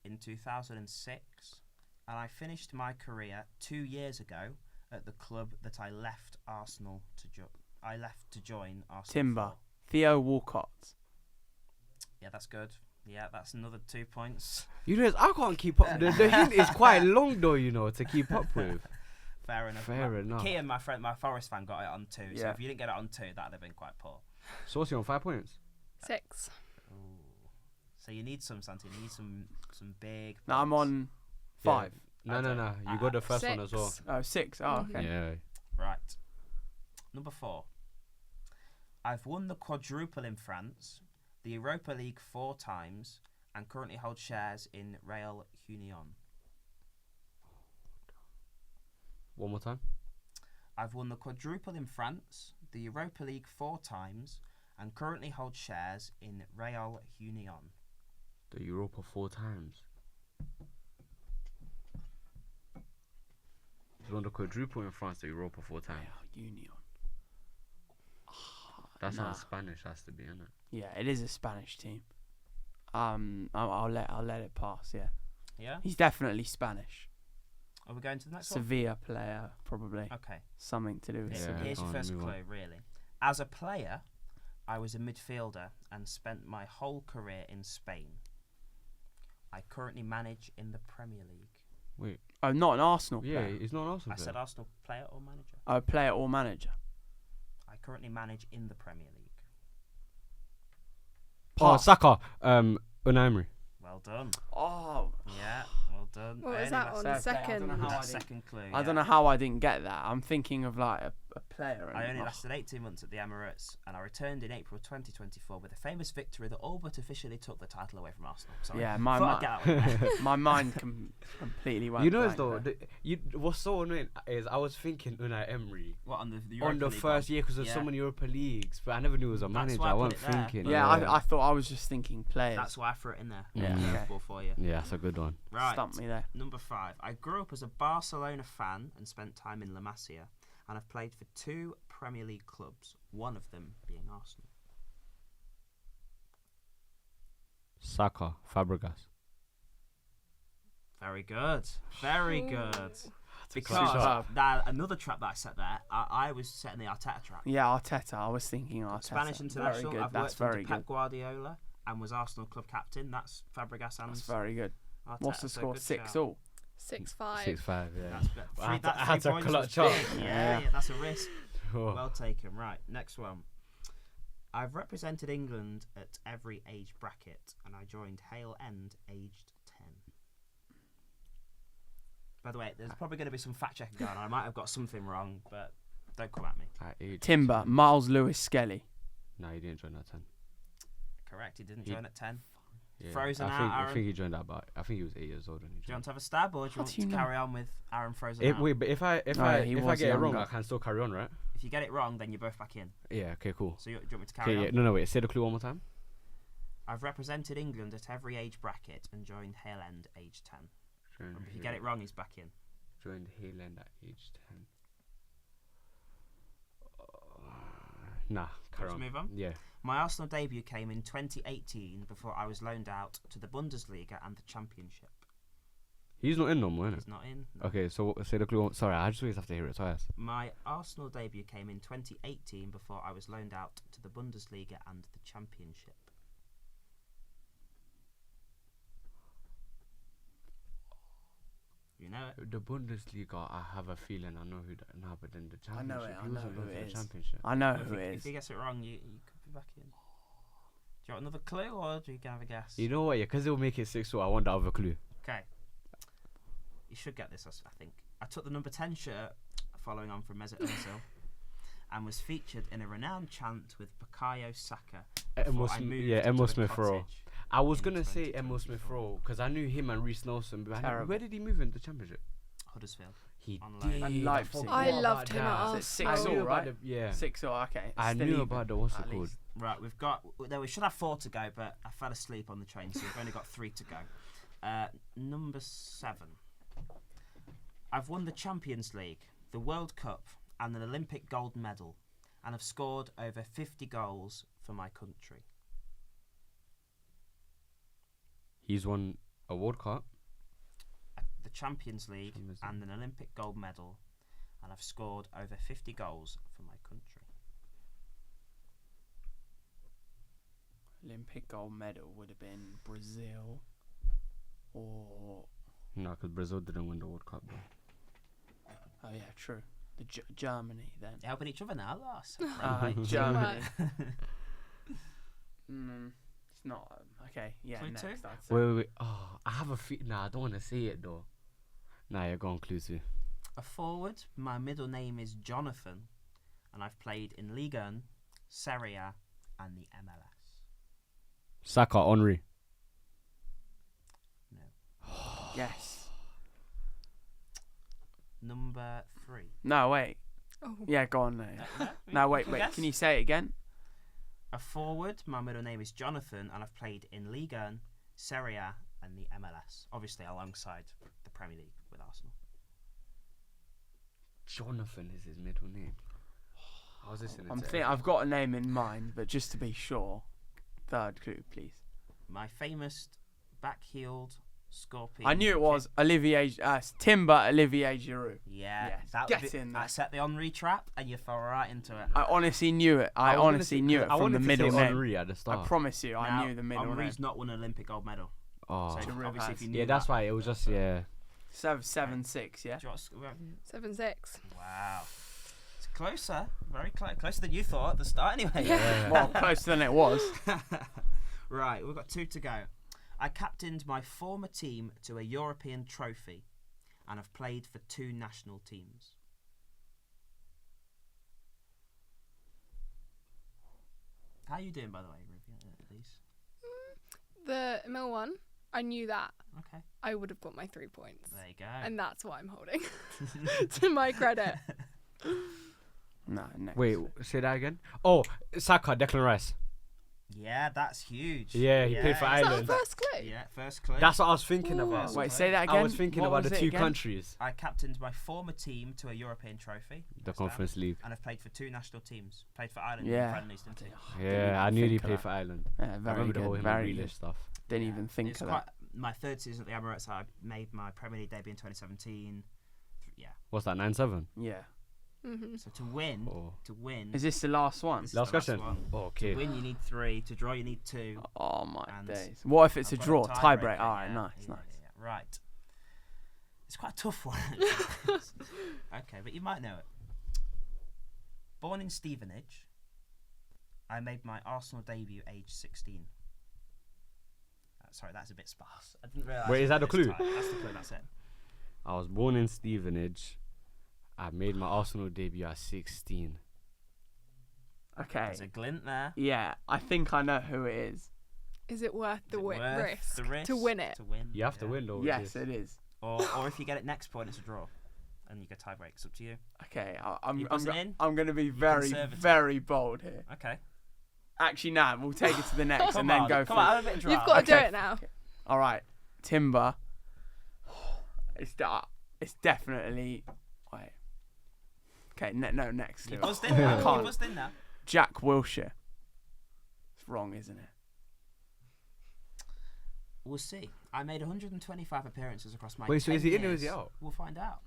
in 2006, and I finished my career 2 years ago at the club that I left Arsenal to join Arsenal. Timber. for. Theo Walcott. Yeah, that's good. Yeah, that's another 2 points. You know, I can't keep up. The hint is quite long, though, you know, to keep up with. Fair enough. Fair enough. Kean, my friend, my Forest fan, got it on 2. So Yeah. if you didn't get it on 2, that'd have been quite poor. Saucy on 5 points. 6. Ooh. So you need some, Santino. You need some big. No, I'm points. on 5. No. You got the first one as well. 6. Oh, 6. Oh, okay. Yeah. Right. Number 4. I've won the quadruple in France, the Europa League 4 times, and currently hold shares in Real Union. One more time. I've won the quadruple in France, the Europa League 4 times, and currently hold shares in Real Union. The Europa 4 times. He's won the quadruple in France, the Europa 4 times. Real Union. That Nah. sounds Spanish, has to be, innit? Yeah, it is a Spanish team. I'll let it pass. Yeah, Yeah? he's definitely Spanish. Are we going to the next one? Sevilla player, probably. Okay. Something to do with Yeah. Sevilla. Here's your go on, first move clue, on. really. As a player, I was a midfielder and spent my whole career in Spain. I currently manage in the Premier League. Wait. Oh, not an Arsenal Yeah, player. he's not an Arsenal I player. said Arsenal player or manager. Oh, player or manager. I currently manage in the Premier League. Oh, Pass. Saka. Unai Emery. Well done. Oh, Yeah, well done. What was Only that last- on? Fair play. I don't know Second. how I That didn't- second clue. I don't know how I didn't get that. I'm thinking of like a player. I and- only oh. lasted 18 months at the Emirates, and I returned in April 2024 with a famous victory that all but officially took the title away from Arsenal. Sorry. Yeah, Thought I'd get that one there. my mind completely went You know, blank though, there. what's so annoying is I was thinking Unai Emery What, on the on Europa the League first one? year because there's Yeah. so many Europa Leagues, but I never knew he was a That's manager. why I I put wasn't it there. thinking. Yeah, I thought I was just thinking players. That's why I threw it in there. Yeah. Curveball for you. Yeah, that's a good one. Right. Stumped me there. Number 5. I grew up as a Barcelona fan and spent time in La Masia, and I've played for 2 Premier League clubs, one of them being Arsenal. Saka, Fabregas. Very good. Very Ooh. good. Superb. Because another trap that I set there, I was setting the Arteta trap. Yeah, Arteta. I was thinking Arteta. Spanish international. Very good. I've That's worked under very Pep good. Guardiola and was Arsenal club captain. That's Fabregas and That's very good. Arteta. What's the So score? good 6 shout. all. 6-5. 6-5, yeah. That's I had to- that I had 3 to points clutch was up. big. Yeah. Yeah, that's a risk. Oh. Well taken. Right, next one. I've represented England at every age bracket, and I joined Hale End aged 10. By the way, there's probably going to be some fact checking going on. I might have got something wrong, but don't come at me. At age Timber, 10. Miles Lewis Skelly. No, he didn't join at 10. Correct. He didn't He- join at 10. Yeah. Frozen I out, think, Aaron. I think he joined at about. I think he was 8 years old when he Do you joined. want to have a stab, or do you How want do you to know? carry on with Aaron Frozen out? Wait, but if I he if was I get it wrong, younger. I can still carry on, right? If you get it wrong, then you're both back in. Yeah. Okay. Cool. So do you want me to carry Okay. on? Yeah. No. Wait. Say the clue one more time. I've represented England at every age bracket and joined Hale End age 10. Joined If you get it wrong, he's back in. Joined Hayland at age 10. Nah. Carry Let's on. move on. Yeah. My Arsenal debut came in 2018 before I was loaned out to the Bundesliga and the Championship. He's not in no more, innit? He's not in. No. Okay. So say the clue. Sorry, I just always have to hear it twice. My Arsenal debut came in 2018 before I was loaned out to the Bundesliga and the Championship. You know it. The Bundesliga, I have a feeling I know who that. Nah, but then the I championship. know it, I he know wasn't who going it for the is. championship. I know If who he, it if is. he gets it wrong, you could be back in. Do you want another clue, or do you have a guess? You know what? Yeah, because it'll make it 6. So I want that other clue. Okay. You should get this, I think. I took the number 10 shirt, following on from Mesut Ozil, and was featured in a renowned chant with Bukayo Saka. before I moved to Emil the Smith Rowe. cottage I was in gonna say Emil Smith 2024. Rowe because I knew him and Reece Nelson. But Terrible. where did he move in the championship? Huddersfield. He On loan. did. And Leipzig. forgot I about loved him at that. Arsenal. Is it I 6 knew all, about right? the- yeah. 6 all, okay. I Still knew even, about the what's it at called? least. Right, we should have 4 to go, but I fell asleep on the train, so we've only got 3 to go. Number 7. I've won the Champions League, the World Cup, and an Olympic gold medal, and have scored over 50 goals for my country. He's won a World Cup. The Champions League Champions League. and an Olympic gold medal, and I've scored over 50 goals for my country. Olympic gold medal would have been Brazil or No, because Brazil didn't win the World Cup. Though. oh yeah, true. The Germany then. Helping each other now, loss. Germany. It's not okay. Yeah, Clue next. two? I'd say. Wait. Oh, I have a Nah, I don't want to say it though. Nah, you're going clue 2. A forward, my middle name is Jonathan, and I've played in Ligue 1, Serie A, and the MLS. Saka, Henry. No. Yes. Number 3. No, wait. Oh. Yeah, go on. No, wait. Guess? Can you say it again? A forward, my middle name is Jonathan, and I've played in Ligue 1, Serie A, and the MLS. Obviously, alongside the Premier League with Arsenal. Jonathan is his middle name. I was listening to it. I've got a name in mind, but just to be sure, third clue, please. My famous back-heeled scorpion. I knew it was Timber Olivier Giroud. Yeah, Yes, that get would be, in there. I set the Henri trap, and you fell right into it. I honestly knew it. I honestly knew it from the middle name. Henry at the start. I promise you, I Now, knew the middle name. Henri's not won an Olympic gold medal. Oh. So Giroud obviously, has. if you knew Yeah, that's that, why it was just yeah. 7-6, yeah. Do you want to- 7-6. Wow. It's closer. Very close. Closer than you thought at the start, anyway. Well, closer than it was. Right, we've got 2 to go. I captained my former team to a European trophy and have played for 2 national teams. How are you doing, by the way, Ruby, at least? The Mill one, I knew that. Okay, I would have got my 3 points. there you go. And that's what I'm holding. To my credit. No, next. Wait, say that again. Oh, Saka, Declan Rice. Yeah, that's huge. Yeah, he played for Is that Ireland. the first clue? Yeah, first clue. That's what I was thinking Ooh. about. Wait, say that again. I was thinking What about was the it 2 again? countries. I captained my former team to a European trophy. The West Ham, Conference League. And have played for 2 national teams. Played for Ireland Yeah. in friendlies, didn't he? Yeah, I knew he think of played that. for Ireland. Yeah, I very remember the whole good. him Very and good. Grealish stuff. Didn't even think It's of quite that. my 3rd season at the Emirates. I made my Premier League debut in 2017. Yeah. What's that, 9-7? Yeah. Mm-hmm. So to win, Oh. is Is this the last one? this is Last the question. one. Oh, okay. To win, you need 3. To draw, you need 2. Oh my And days. What if it's I've a got draw? Tie break. tiebreaker, All right, yeah, nice, yeah, nice. yeah. Right. It's quite a tough one. Okay, but you might know it. Born in Stevenage, I made my Arsenal debut age 16. Sorry, that's a bit sparse. I didn't realise. Wait, is that the it's clue? tight. That's the clue. That's it. I was born in Stevenage. I made my Arsenal debut at 16. Okay. There's a glint there. Yeah, I think I know who it is. Is it worth the Is it worth risk the risk to win it? To win. You have to win, though. Yes, it is. Or if you get it next point, it's a draw, and you get tie break. It's up to you. Okay, You buzzing in? I'm going to be very, conservative. very bold here. Okay. Actually, nah, we'll take it to the next and then go Come for on, have a bit of drama. You've got to do Okay. it now. All right, Timber. It's definitely. Wait. Okay, no, next. You Lou. buzzed in I now. You can't. buzzed in now. Jack Wilshere. It's wrong, isn't it? We'll see. I made 125 appearances across my Wait, so 10 is he in or years. is he out? We'll find out.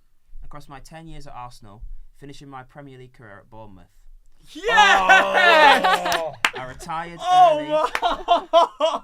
Across my 10 years at Arsenal, finishing my Premier League career at Bournemouth. Yeah! I retired early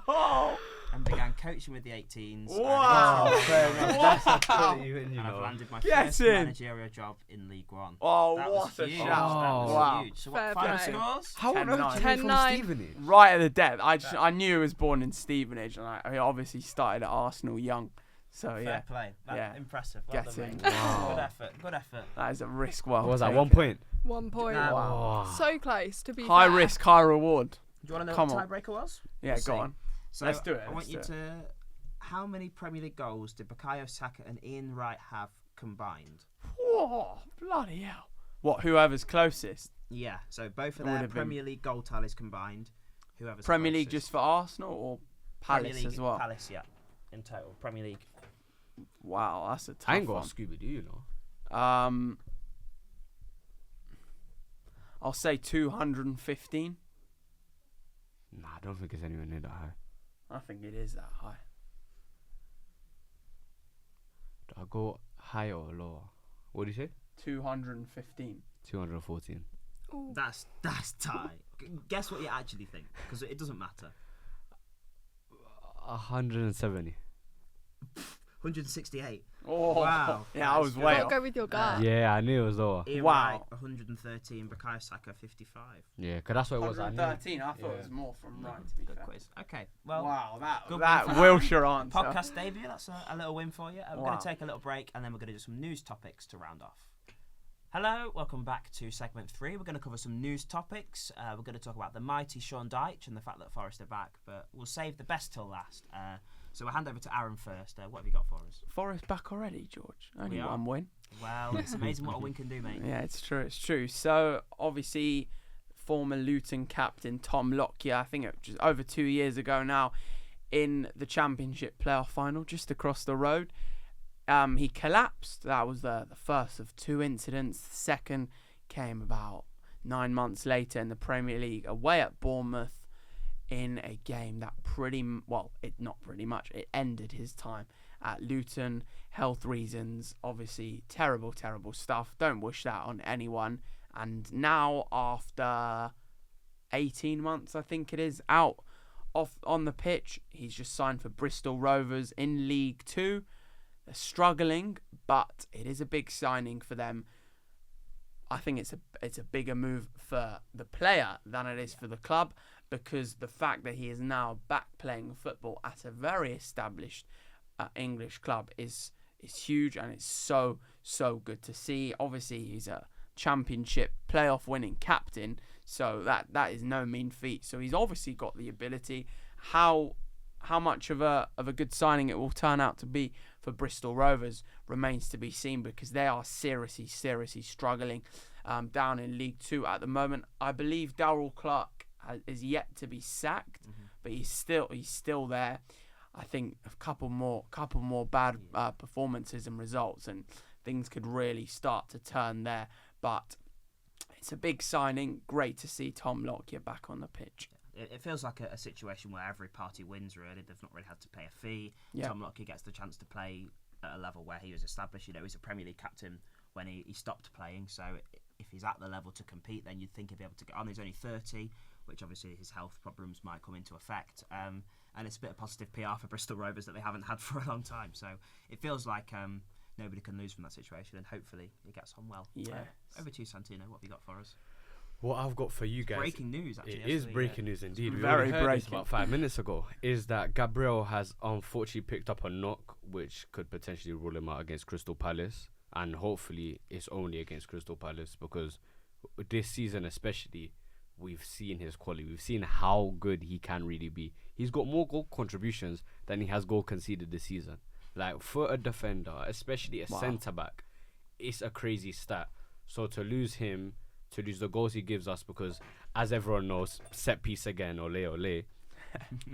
Oh! and began coaching with the 18s. Wow. That's a put you in, And you I've know. landed my Get first in. managerial job in League One. Oh, That what was a huge. shout! That was Wow. huge. So Fair what, final play. scores? How on earth 10-9. did you from 10-9. Stevenage? Right at the death. I knew he was born in Stevenage, and I obviously started at Arsenal young. So Fair yeah, play. That's Yeah. impressive. Well Get done, in. mate. Wow. Good effort. Good effort. that is a risk. Well, What was that, taken. 1 point? 1 point. Nah. Wow. So close to be High fair. risk, high reward. Do you want to know Come what on. the tiebreaker was? Yeah, We'll go see. on. So Let's do it, I want let's you do it. to. How many Premier League goals did Bukayo Saka and Ian Wright have combined? Whoa, bloody hell! What? Whoever's closest. Yeah. So both of It would their have been- Premier League goal tallies combined. Whoever's Premier League closest. just for Arsenal or Premier Palace League, as well? Palace, yeah. In total, Premier League. Wow, that's a tough I ain't got one. a Scooby Doo, you know. I'll say 215. Nah, I don't think it's anywhere near that high. I think it is that high. Do I go higher or lower? What do you say? 215. 214. Ooh. That's tight. Guess what you actually think, because it doesn't matter. 170. 168. Oh, Wow. Yeah, I was That's way Gotta off. go with your gut. Yeah, I knew it was lower. Ian Wow. Wright, 113. Bukayo Saka, 55. Yeah, because that's what it was. I knew. 113. I thought Yeah. it was more from right, to be Good fair. quiz. Okay, well, Wow, good that one for Wilshere answer. podcast debut. That's a little win for you. We're going Wow. to take a little break, and then we're going to do some news topics to round off. Hello, welcome back to segment 3. We're going to cover some news topics. We're going to talk about the mighty Sean Dyche and the fact that Forest are back, but we'll save the best till last. So we'll hand over to Aaron first. What have you got for us? Forest back already, George. Only We are. one win. Well, it's amazing what a win can do, mate. Yeah, it's true. It's true. So obviously, former Luton captain Tom Lockyer, I think it was just over 2 years ago now, in the Championship playoff final, just across the road, he collapsed. That was the first of 2 incidents. The second came about 9 months later in the Premier League, away at Bournemouth, in a game that it ended his time at Luton. Health reasons, obviously terrible stuff. Don't wish that on anyone. And now, after 18 months, I think it is, out on the pitch, he's just signed for Bristol Rovers in League 2. They're struggling, but it is a big signing for them. I think it's a bigger move for the player than it is for the club, because the fact that he is now back playing football at a very established English club is huge, and it's so good to see. Obviously, he's a Championship playoff winning captain, so that is no mean feat. So he's obviously got the ability. How much of a good signing it will turn out to be for Bristol Rovers remains to be seen, because they are seriously struggling down in League 2 at the moment. I believe Darrell Clark is yet to be sacked, but he's still there. I think a couple more bad performances and results, and things could really start to turn there. But it's a big signing. Great to see Tom Lockyer back on the pitch. It feels like a situation where every party wins, really. They've not really had to pay a fee. Yeah. Tom Lockyer gets the chance to play at a level where he was established. You know, he's a Premier League captain when he stopped playing. So if he's at the level to compete, then you'd think he'd be able to get on. He's only 30, which obviously his health problems might come into effect. And it's a bit of positive PR for Bristol Rovers that they haven't had for a long time. So it feels like nobody can lose from that situation, and hopefully he gets on well. Yeah. Over to you, Santino. What have you got for us? What I've got for you guys, breaking news actually. it is breaking news indeed. We very already heard this breaking. about 5 minutes ago. Is that Gabriel has unfortunately picked up a knock, which could potentially rule him out against Crystal Palace, and hopefully it's only against Crystal Palace, because this season especially, we've seen his quality. We've seen how good he can really be. He's got more goal contributions than he has goal conceded this season. Like, for a defender, especially a centre back, it's a crazy stat. So to lose him, to lose the goals he gives us, because as everyone knows, set piece again, ole ole.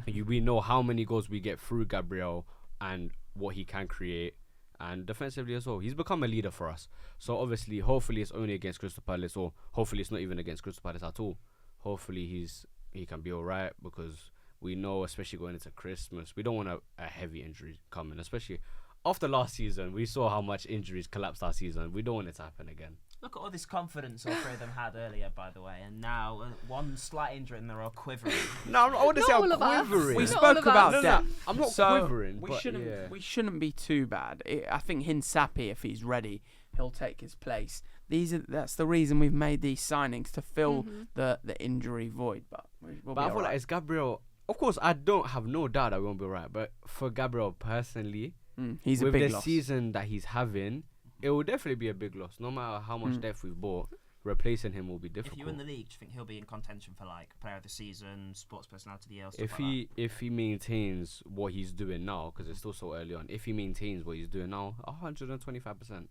We know how many goals we get through Gabriel and what he can create, and defensively as well. He's become a leader for us. So obviously, hopefully it's only against Crystal Palace, or hopefully it's not even against Crystal Palace at all. Hopefully he can be alright, because we know, especially going into Christmas, we don't want a heavy injury coming, especially after last season. We saw how much injuries collapsed our season. We don't want it to happen again. Look at all this confidence all three of them had earlier, by the way, and now one slight injury and they're all quivering. No, I wouldn't say all of I'm us. quivering. We Not spoke all of about us. that. I'm not So quivering. We but shouldn't. yeah. We shouldn't be too bad. I think Hinsapi, if he's ready, he'll take his place. That's the reason we've made these signings, to fill the injury void. But we'll But be I feel all like right. it's Gabriel. Of course, I don't have no doubt that we won't be right. But for Gabriel personally, He's a with big the loss. season that he's having, it will definitely be a big loss. No matter how much depth we've bought, replacing him will be difficult. If you win the league, do you think he'll be in contention for like Player of the Season, Sports Personality of the Year, stuff If like he maintains what he's doing now, because it's still so early on, if he maintains what he's doing now, 125%. that?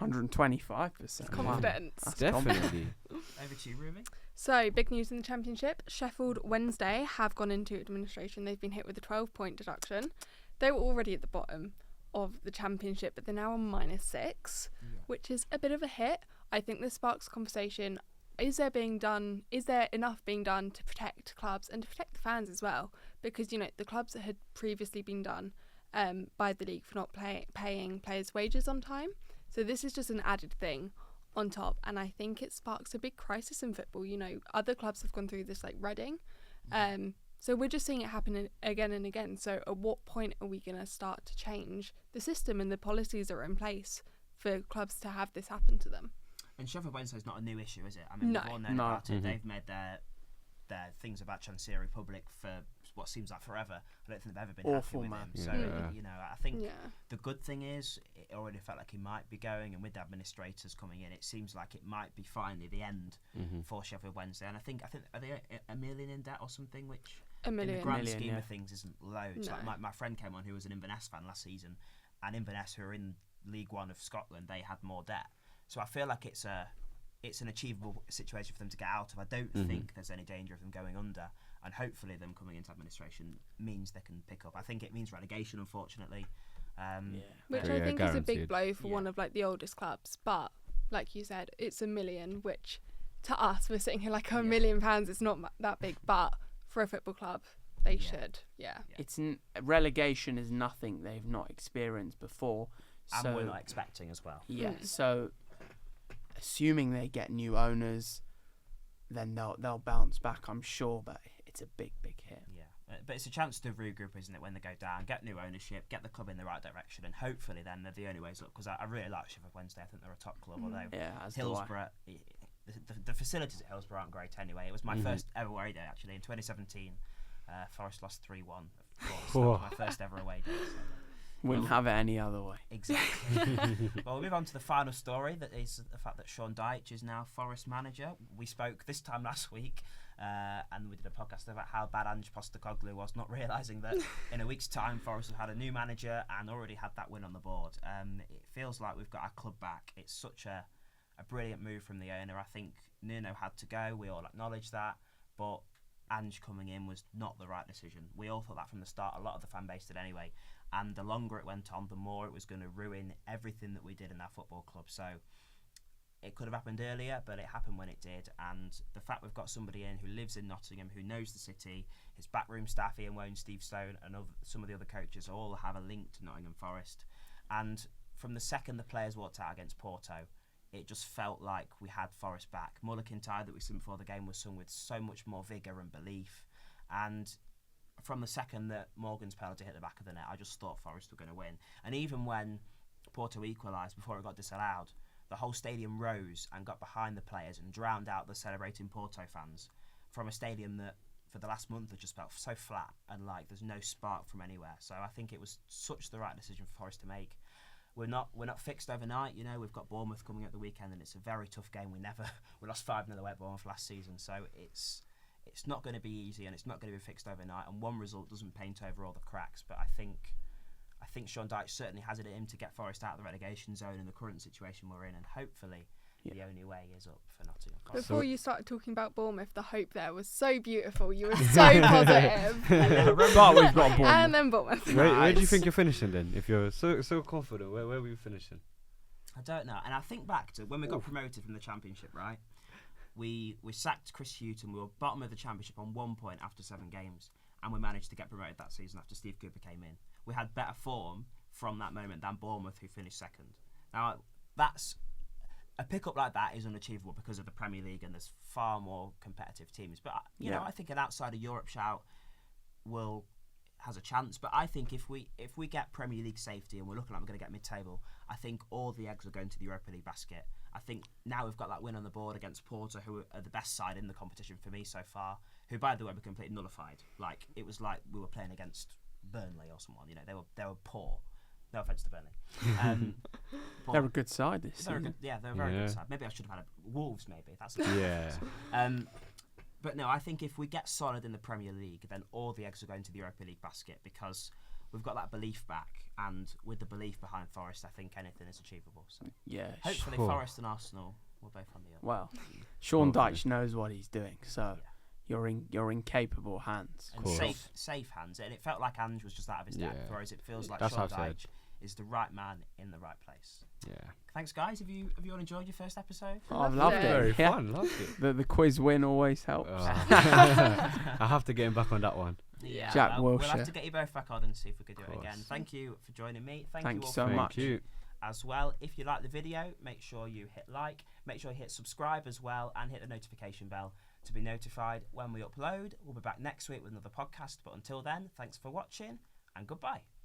Okay. 125%. Confidence. That's Definitely. Over to you, Ruby. So, big news in the Championship. Sheffield Wednesday have gone into administration. They've been hit with a 12-point deduction. They were already at the bottom of the Championship, but they're now on -6, which is a bit of a hit. I think this sparks conversation. Is there enough being done to protect clubs and to protect the fans as well? Because, the clubs that had previously been done by the league for not paying players' wages on time. So this is just an added thing on top, and I think it sparks a big crisis in football. Other clubs have gone through this, like Reading. So we're just seeing it happen again and again. So at what point are we going to start to change the system and the policies that are in place for clubs to have this happen to them? And Sheffield Wednesday is not a new issue, is it? I mean, No. we've all known No. about it. They've made their things about Chancery public for what seems like forever. I don't think they've ever been Awful, happy with man. him. So, Yeah. I think Yeah. the good thing is it already felt like he might be going, and with the administrators coming in, it seems like it might be finally the end for Sheffield Wednesday. And I think are they $1 million in debt or something, which $1 in million. the grand Million, scheme yeah. of things isn't loads. No. Like my friend came on who was an Inverness fan last season, and Inverness, who are in League One of Scotland, they had more debt. So I feel like it's an achievable situation for them to get out of. I don't think there's any danger of them going under, and hopefully them coming into administration means they can pick up. I think it means relegation, unfortunately. Which Yeah, I think is a big guaranteed. blow for one of like the oldest clubs. But like you said, it's $1 million, which to us, we're sitting here like £1 million. It's not that big, but for a football club, they should. Yeah. It's relegation is nothing they've not experienced before. And So we're not expecting as well. yeah, so assuming they get new owners, then they'll bounce back, I'm sure. But it's a big hit. Yeah, but it's a chance to regroup, isn't it, when they go down, get new ownership, get the club in the right direction, and hopefully then they're the only ways up. Because I really like Sheffield Wednesday. I think they're a top club, although Yeah, as do I. Hillsborough, the facilities at Hillsborough aren't great anyway. It was my first ever away day, actually, in 2017. Forest lost 3-1, of course. That was my first ever away day. So. Wouldn't have it any other way. Exactly. Well, we'll move on to the final story, that is the fact that Sean Dyche is now Forest manager. We spoke this time last week, and we did a podcast about how bad Ange Postecoglou was, not realising that in a week's time Forest have had a new manager and already had that win on the board. It feels like we've got our club back. It's such a brilliant move from the owner. I think Nuno had to go, we all acknowledge that, but Ange coming in was not the right decision. We all thought that from the start, a lot of the fan base did anyway. And the longer it went on, the more it was going to ruin everything that we did in our football club. So it could have happened earlier, but it happened when it did. And the fact we've got somebody in who lives in Nottingham, who knows the city, his backroom staff, Ian Wone, Steve Stone, and some of the other coaches all have a link to Nottingham Forest. And from the second the players walked out against Porto, it just felt like we had Forest back. Mulligan-Tide that we seen before the game was sung with so much more vigour and belief. And from the second that Morgan's penalty hit the back of the net, I just thought Forest were going to win. And even when Porto equalised before it got disallowed, the whole stadium rose and got behind the players and drowned out the celebrating Porto fans from a stadium that for the last month has just felt so flat and like there's no spark from anywhere. So I think it was such the right decision for Forest to make. We're not fixed overnight, you know. We've got Bournemouth coming at the weekend, and it's a very tough game. We lost 5-0 away at Bournemouth last season, so it's not going to be easy, and it's not going to be fixed overnight. And one result doesn't paint over all the cracks, but I think Sean Dyche certainly has it in him to get Forest out of the relegation zone in the current situation we're in, and hopefully the only way is up for Nottingham Forest. Before you started talking about Bournemouth, the hope there was so beautiful. You were so positive. But we've got Bournemouth. And then Bournemouth. Where do you think you're finishing then? If you're so confident, where were you finishing? I don't know. And I think back to when we got promoted from the Championship, right? We sacked Chris Hughton. We were bottom of the Championship on 1 point after 7 games, and we managed to get promoted that season after Steve Cooper came in. We had better form from that moment than Bournemouth, who finished second. Now, a pick-up like that is unachievable because of the Premier League, and there's far more competitive teams. But you know, I think an outside of Europe shout has a chance. But I think if we get Premier League safety and we're looking like we're going to get mid-table, I think all the eggs are going to the Europa League basket. I think now we've got that win on the board against Porto, who are the best side in the competition for me so far, who, by the way, were completely nullified. Like, it was like we were playing against Burnley or someone. You know, they were poor. No offence to Burnley. They're a good side this season. They're a very good side. Maybe I should have had Wolves, maybe. That's a good But no, I think if we get solid in the Premier League, then all the eggs are going to the Europa League basket because we've got that belief back, and with the belief behind Forest, I think anything is achievable. So hopefully Forest and Arsenal will both on the up. Well, Sean Dyche knows what he's doing, so you're in capable hands. And safe hands. And it felt like Ange was just out of his depth, whereas it feels like Sean Dyche is the right man in the right place. Yeah. Thanks, guys. Have you all enjoyed your first episode? Oh, I've loved it. Very fun. Loved it. The quiz win always helps. I have to get him back on that one. Yeah, Jack we'll Wilshere. have to get you both back on and see if we could do it again. Thank you for joining me. Thank you all so for much. watching as well. If you like the video, make sure you hit like, make sure you hit subscribe as well, and hit the notification bell to be notified when we upload. We'll be back next week with another podcast, but until then, thanks for watching and goodbye.